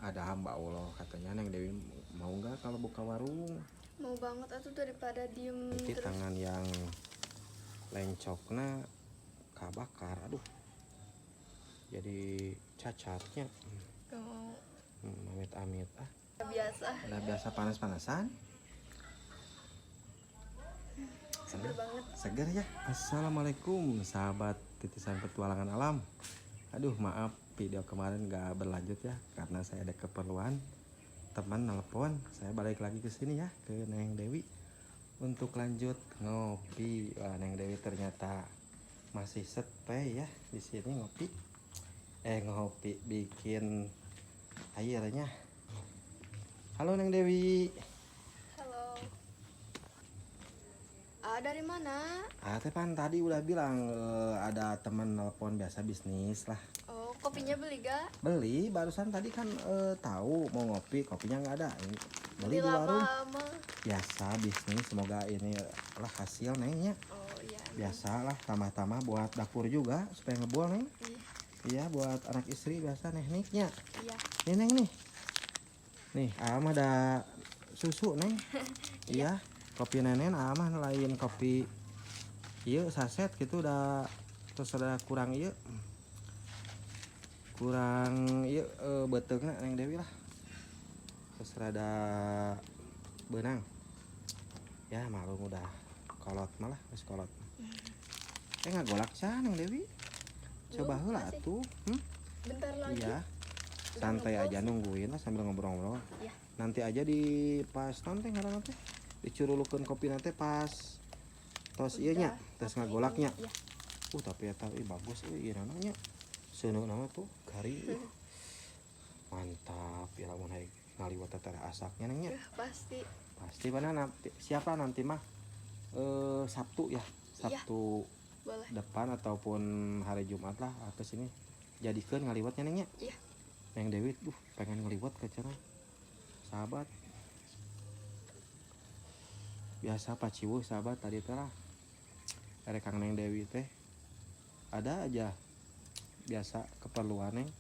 ada hamba Allah katanya Neng Dewi mau nggak kalau buka warung. Mau banget atuh daripada diem Nanti terus. tangan yang lencokna kabakar, aduh jadi cacatnya. Gak mau. Amit-amit Biasa. udah biasa panas-panasan. Seger banget. Seger ya. Assalamualaikum sahabat titisan petualangan alam. Aduh maaf video kemarin gak berlanjut ya karena saya ada keperluan. Teman nelpon, saya balik lagi ke sini ya ke Neng Dewi untuk lanjut ngopi. Wah, Neng Dewi ternyata masih stay ya di sini ngopi. Ngopi bikin airnya. Halo Neng Dewi. Halo. Dari mana? Tepan tadi udah bilang ada teman nelpon biasa bisnis lah. Oh, kopinya beli gak? Beli barusan tadi kan tahu mau ngopi, kopinya nggak ada. Beli di warung. lama-lama. Biasa bisnis, semoga ini lah hasil Nengnya. Oh iya. Biasa lah tambah-tambah buat dapur juga supaya ngebul Neng. Iya. Iya buat anak istri biasa tekniknya. Iya. Nih Neng nih. Nih Ama ada susu Neng. Iya. Kopi nenen Ama lain kopi. Iya saset gitu udah terus ada kurang iya. Kurang iya beteungna Neng Dewi lah. Terus rada benang. Ya malu udah kolot malah geus kolot. Ngagolak ca Neng Dewi. Coba Belum, heula masih. atuh. Bentar lagi. Iya. Udah Santai ngepost. aja nungguin lah sambil ngobrol-ngobrol. Iya. Nanti aja di pas nanti ngaran teh dicurulukeun kopi nanti pas tos ieu nya, tos pakai ngagolaknya. ini. Iya. Tapi eta bagus ieu namanya. Seuneu nama tuh garing. Mantap ya lamun hayang ngaliwat teh asaknya Nengnya. Pasti. Pasti mana nanti siapa nanti mah Sabtu ya. Sabtu Boleh. depan ataupun hari Jumat lah ke sini. Jadikeun ngaliwatnya Nengnya. Iya. Neng Dewi pengen ngeliwat ke sana. Sahabat. Biasa paciweuh sahabat tadi teh lah. Are Kang Neng Dewi teh ada aja biasa keperluan Neng.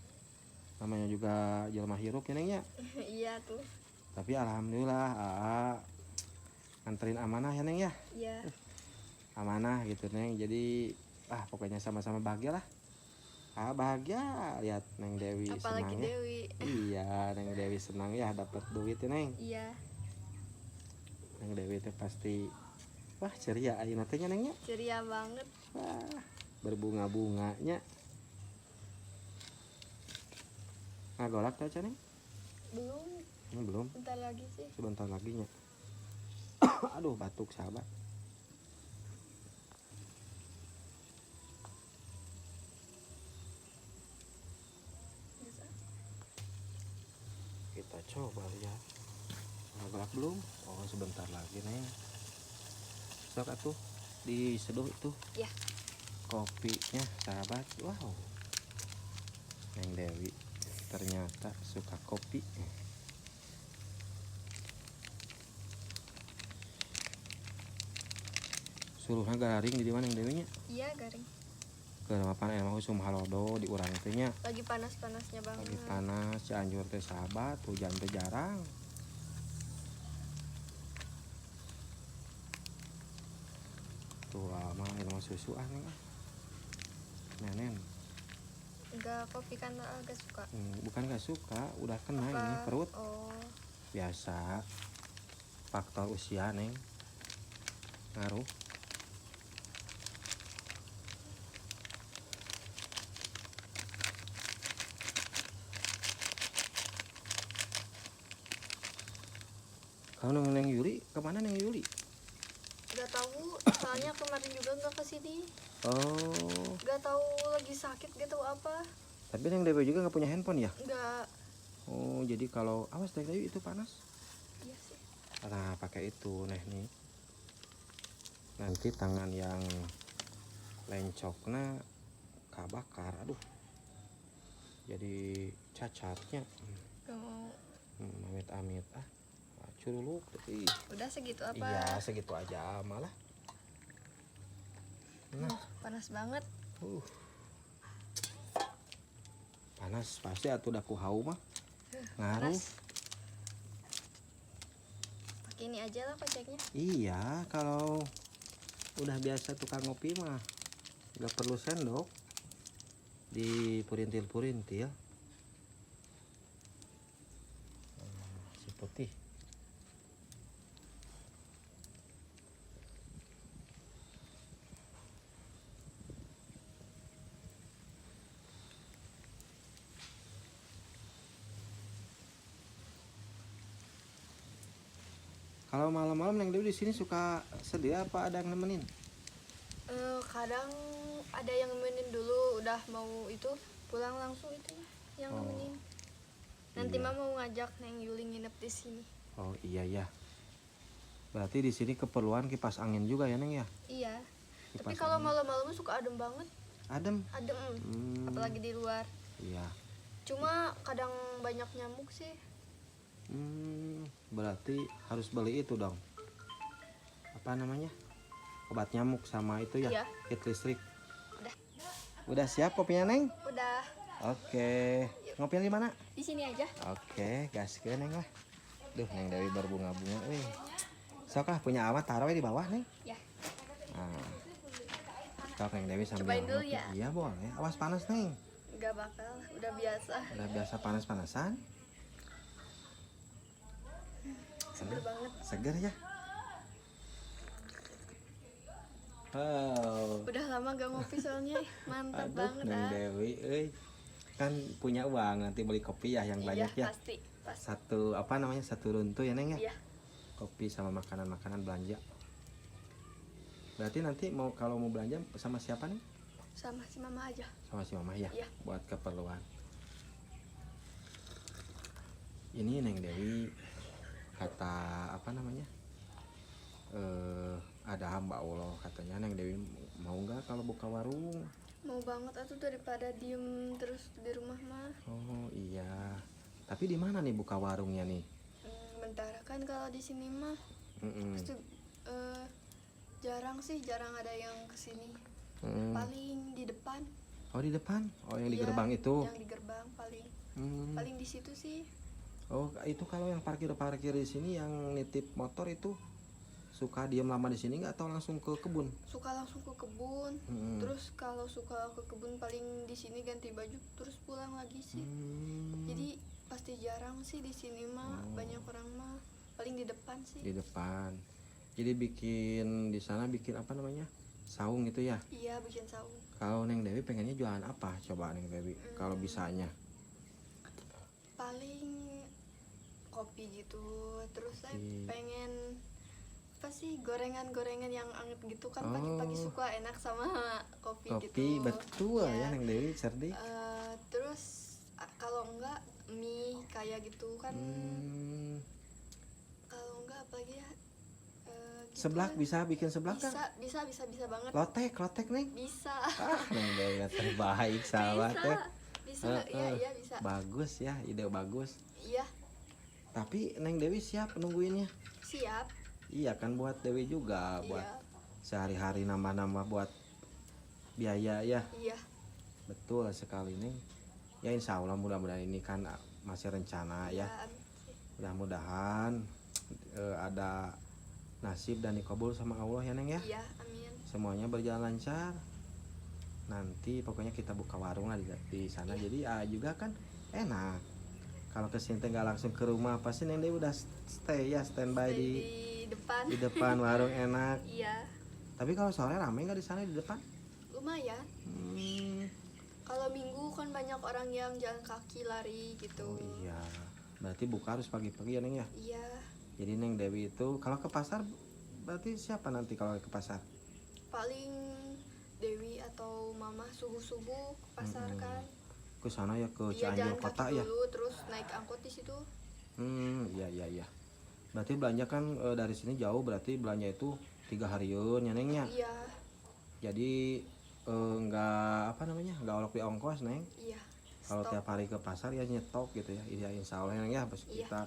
Namanya juga jelema hirup ya Nengnya. Iya tuh. Tapi alhamdulillah nganterin amanah ya Neng ya. Iya. Amanah gitu Neng. Jadi pokoknya sama-sama bahagia lah. Bahagia lihat Neng Dewi Apalagi senang ya. Dewi. Iya, Neng Dewi senang ya dapat duit ya Neng. Iya. Neng Dewi itu pasti ceria ayeuna teh nya Nengnya. Ceria banget. Berbunga-bunganya. Ngagolak teh Neng? Belum. Belum. Bentar lagi sih. Sebentar lagi nya. Aduh batuk sahabat. Bisa. Kita coba ya. Ngagolak belum? Oh sebentar lagi Neng. Sok atuh diseduh itu Iya. kopinya sahabat. Wow. Neng Dewi ternyata suka kopi. Suruhna garing di mana Neng Dewinya? Iya, garing. Ke mapan emang usum halodo di urang teh nya. Lagi panas-panasnya banget. Lagi panas, Cianjur teh sahabat, hujan teh jarang. Tuh mah ini mah susu Neng. Nenen. Enggak, kopi kan agak suka. Bukan gak suka, udah kena Apa? ini perut. Oh. Biasa. Faktor usia Neng. Ngaruh. Kalau Neng Yuli, kemana Neng Yuli? Gak tahu, soalnya kemarin juga nggak kesini. Oh, Gak tahu lagi sakit gitu apa. tapi Neng Dewi juga nggak punya handphone ya? Nggak. Oh, jadi kalau awas Neng Dewi itu panas. Iya sih. Nah, pakai itu nih. Nanti tangan yang lencokna kabakar, aduh. Jadi cacatnya. Gak mau. Amit-amit curuluk. Udah segitu apa? Iya, segitu aja malah. Nah, Panas banget. panas pasti atuh daku hau mah. Ngaruh. Panas. Pakai ini aja lah koceknya. Iya, kalau udah biasa tukang ngopi mah nggak perlu sendok, dipurintil-purintil. Si putih. Kalau malam-malam Neng Dewi di sini suka sedih apa ada yang nemenin? Kadang ada yang nemenin dulu, udah mau itu pulang langsung itu ya, yang Oh, nemenin. Nanti iya. mah mau ngajak Neng Yuli nginep di sini. Oh iya ya. Berarti di sini keperluan kipas angin juga ya Neng ya? Iya. Tapi Kipas kalau angin. malam-malam suka adem banget, Adem. adem. Apalagi di luar. Iya. Cuma kadang banyak nyamuk sih. Berarti harus beli itu dong. Apa namanya? Obat nyamuk sama itu ya? Iya. Kit listrik. Udah. Udah siap kopinya Neng? Udah. Oke. Ngopi di mana? Di sini aja. Oke, gaskeun Neng lah. Duh, Neng Dewi berbunga-bunga euy. Sok lah punya amat taruh di bawah Neng. Ya. Nah. Sok Neng Dewi sambil Cobain dulu ngopi. ya. Iya boleh. Awas panas Neng. Gak bakal, udah biasa. Udah biasa panas-panasan. Seger banget. Seger ya. Oh. Udah lama gak ngopi soalnya. Mantap Aduh, banget. Neng Dewi, kan punya uang nanti beli kopi ya yang banyak Iya, ya. pasti. Satu apa namanya satu runtuh ya Neng ya. Iya. Kopi sama makanan-makanan belanja. Berarti nanti kalau mau belanja sama siapa nih? Sama si mama aja. Sama si mama ya. Iya. Buat keperluan. Ini Neng Dewi kata apa namanya? Ada hamba Allah katanya Neng Dewi mau nggak kalau buka warung? Mau banget atuh daripada diem terus di rumah mah. Oh iya. Tapi di mana nih buka warungnya nih? Bentar kan kalau di sini mah. Pasti, jarang ada yang kesini. Paling di depan. Oh di depan? Oh yang di Iya, gerbang itu? Yang di gerbang paling. Hmm. Paling di situ sih. Oh itu kalau yang parkir di sini yang nitip motor itu suka diem lama di sini nggak atau langsung ke kebun? Suka langsung ke kebun. Terus kalau suka ke kebun paling di sini ganti baju terus pulang lagi sih. Jadi pasti jarang sih di sini mah. Banyak orang mah paling di depan sih. Di depan. Jadi bikin di sana bikin apa namanya? Saung gitu ya? Iya, bikin saung. Kalau Neng Dewi pengennya jualan apa? Coba Neng Dewi kalau bisanya. Paling kopi gitu. Terus saya Kopi. pengen apa sih gorengan-gorengan yang anget gitu kan pagi-pagi suka enak sama kopi gitu. Kopi betul ya Neng Dewi cerdik. Terus kalau enggak mie kayak gitu kan. Kalau enggak apalagi ya gitu Seblak kan. bisa bikin seblak kan? Bisa banget. Lotek Neng. Bisa. Neng Dewi terbaik sahabat ya. Bisa. Iya bisa. Bagus ya, ide bagus. Iya, Tapi Neng Dewi siap nungguinnya. siap. Iya kan buat Dewi juga buat Iya. sehari-hari nambah-nambah buat biaya ya. Iya. Betul sekali Neng. Ya insya Allah mudah-mudahan ini kan masih rencana ya. Mudah-mudahan ada nasib dan dikabul sama Allah ya Neng ya. Iya, amin. Semuanya berjalan lancar. Nanti pokoknya kita buka warung lah di sana. Iya. Jadi juga kan enak. Kalau kesini nggak langsung ke rumah pasti Neng Dewi udah standby Stay di depan. depan warung enak. Iya, Tapi kalau sore rame nggak di sana di depan? lumayan. Kalau minggu kan banyak orang yang jalan kaki lari gitu. Oh iya. Berarti buka harus pagi-pagi ya Neng ya. Iya, Jadi Neng Dewi itu kalau ke pasar berarti siapa nanti kalau ke pasar? paling Dewi atau Mama subuh-subuh ke pasar kan. Ke sana ya ke Iya, Cianjur jalan kota kaki ya. dulu terus naik angkot di situ. Iya. Berarti belanja kan dari sini jauh berarti belanja itu 3 harian ya Neng ya. Iya, Jadi nggak apa namanya nggak olok di ongkos Neng. iya. Kalau Stok. tiap hari ke pasar ya nyetok gitu ya. Iya insya Allah Neng ya. Pas Iya. kita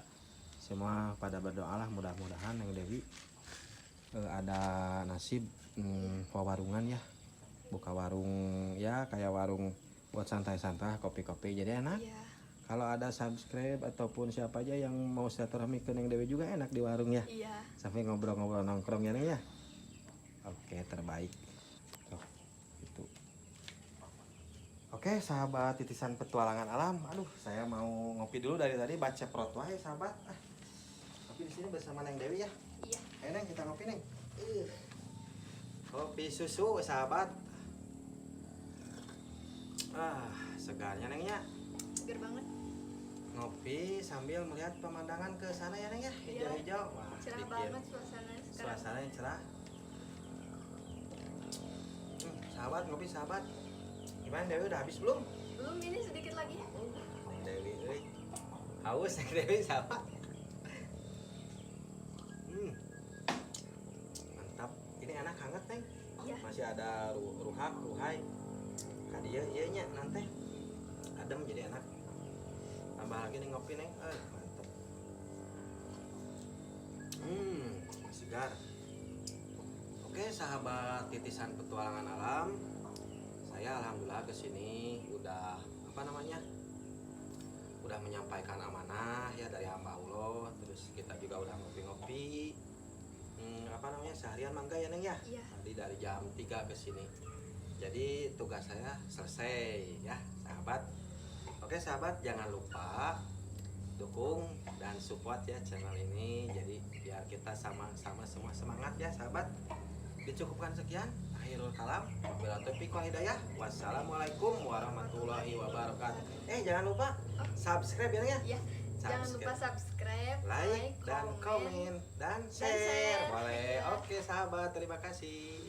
semua pada berdoa lah mudah-mudahan Neng Dewi ada nasib warungan ya. Buka warung ya kayak warung buat santai-santai kopi-kopi jadi enak. Iya. Kalau ada subscribe ataupun siapa aja yang mau silaturahmi ke Neng Dewi juga enak di warung ya. Iya. Sampai ngobrol-ngobrol nongkrong ya Neng ya. Oke, terbaik. Oh, itu. Oke, sahabat titisan petualangan alam. Aduh, saya mau ngopi dulu dari tadi baca perut wae, sahabat. Ngopi di sini bersama Neng Dewi ya. Iya. Ayo Neng, kita ngopi Neng. Kopi susu, sahabat. Segarnya Neng ya. Seger banget. Ngopi sambil melihat pemandangan ke sana ya Neng ya. Hijau-hijau. Wah, Cerah bikin banget suasana sekarang. suasananya cerah. Sahabat, ngopi sahabat. Gimana Dewi udah habis belum? Belum, ini sedikit lagi. Neng Dewi, euy. Haus Neng Dewi sahabat. Mantap. Ini enak hangat Neng. Iya. Masih ada ruhai. Kadieu ieu nya nanti. Adem jadi enak. Tambah lagi nih ngopi Neng. Mantap. Segar. Oke, sahabat titisan petualangan alam. Saya alhamdulillah kesini udah udah menyampaikan amanah ya dari hamba Allah. Terus kita juga udah ngopi-ngopi. Seharian mangga ya Neng ya. Iya. Tadi dari jam 3 ke sini. Jadi tugas saya selesai ya, sahabat. Oke, sahabat, jangan lupa dukung dan support ya channel ini. Jadi biar kita sama-sama semua semangat ya, sahabat. Dicukupkan sekian. Akhirul kalam. Wabillahi taufiq wal hidayah. Wassalamualaikum warahmatullahi wabarakatuh. Jangan lupa subscribe ya Neng ya. Iya. Jangan lupa subscribe, Like dan komen dan share. share. Boleh. Iya. Oke, sahabat, terima kasih.